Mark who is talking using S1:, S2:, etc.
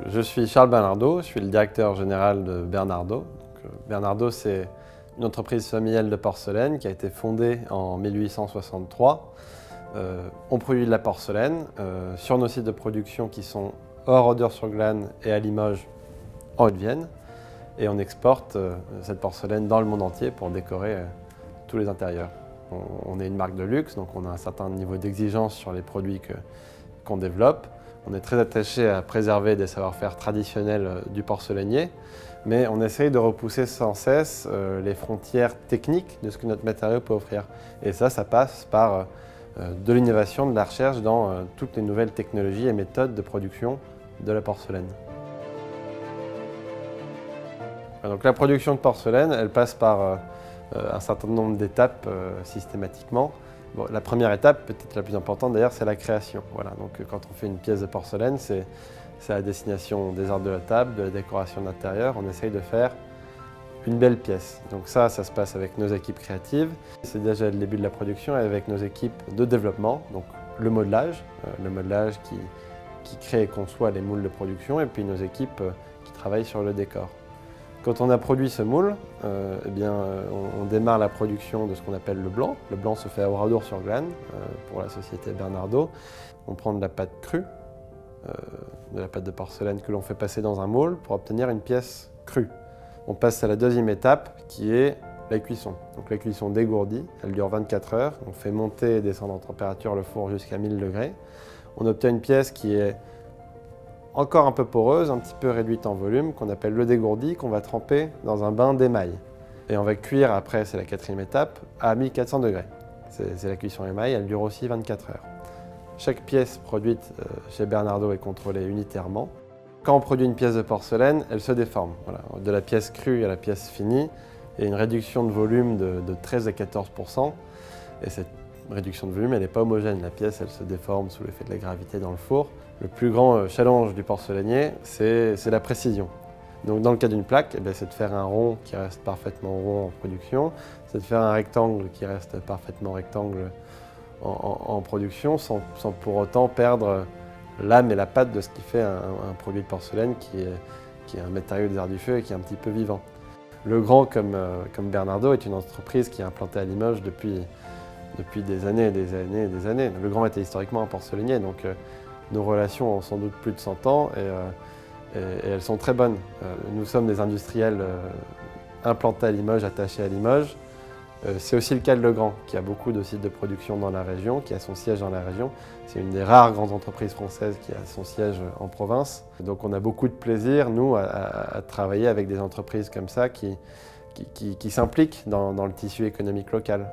S1: Je suis Charles Bernardaud, je suis le directeur général de Bernardaud. Bernardaud, c'est une entreprise familiale de porcelaine qui a été fondée en 1863. On produit de la porcelaine sur nos sites de production qui sont hors Oder-sur-Glane et à Limoges, en Haute-Vienne. Et on exporte cette porcelaine dans le monde entier pour décorer tous les intérieurs. On est une marque de luxe, donc on a un certain niveau d'exigence sur les produits qu'on développe. On est très attaché à préserver des savoir-faire traditionnels du porcelainier, mais on essaye de repousser sans cesse les frontières techniques de ce que notre matériau peut offrir. Et ça passe par de l'innovation, de la recherche dans toutes les nouvelles technologies et méthodes de production de la porcelaine. Donc la production de porcelaine, elle passe par un certain nombre d'étapes systématiquement. Bon, la première étape, peut-être la plus importante d'ailleurs, c'est la création. Voilà, donc quand on fait une pièce de porcelaine, c'est la destination des arts de la table, de la décoration d'intérieur. On essaye de faire une belle pièce. Donc ça se passe avec nos équipes créatives. C'est déjà le début de la production et avec nos équipes de développement. Donc le modelage qui crée et conçoit les moules de production, et puis nos équipes qui travaillent sur le décor. Quand on a produit ce moule, on démarre la production de ce qu'on appelle le blanc. Le blanc se fait à Oradour-sur-Glane pour la société Bernardaud. On prend de la pâte crue, de la pâte de porcelaine que l'on fait passer dans un moule pour obtenir une pièce crue. On passe à la deuxième étape qui est la cuisson. Donc la cuisson dégourdie, elle dure 24 heures. On fait monter et descendre en température le four jusqu'à 1000 degrés. On obtient une pièce qui est encore un peu poreuse, un petit peu réduite en volume, qu'on appelle le dégourdi, qu'on va tremper dans un bain d'émail. Et on va cuire après, c'est la quatrième étape, à 1400 degrés. C'est la cuisson émail, elle dure aussi 24 heures. Chaque pièce produite chez Bernardaud est contrôlée unitairement. Quand on produit une pièce de porcelaine, elle se déforme. Voilà. De la pièce crue à la pièce finie, il y a une réduction de volume de 13 à 14%. Et cette réduction de volume, elle n'est pas homogène. La pièce, elle se déforme sous l'effet de la gravité dans le four. Le plus grand challenge du porcelainier, c'est la précision. Donc dans le cas d'une plaque, c'est de faire un rond qui reste parfaitement rond en production, c'est de faire un rectangle qui reste parfaitement rectangle en production, sans pour autant perdre l'âme et la patte de ce qui fait un produit de porcelaine qui est un matériau des arts du feu et qui est un petit peu vivant. Le Grand, comme Bernardaud, est une entreprise qui est implantée à Limoges depuis des années et des années et des années. Le Grand était historiquement un porcelainier, donc nos relations ont sans doute plus de 100 ans et elles sont très bonnes. Nous sommes des industriels implantés à Limoges, attachés à Limoges. C'est aussi le cas de Le Grand, qui a beaucoup de sites de production dans la région, qui a son siège dans la région. C'est une des rares grandes entreprises françaises qui a son siège en province. Donc on a beaucoup de plaisir, nous, à travailler avec des entreprises comme ça qui s'impliquent dans le tissu économique local.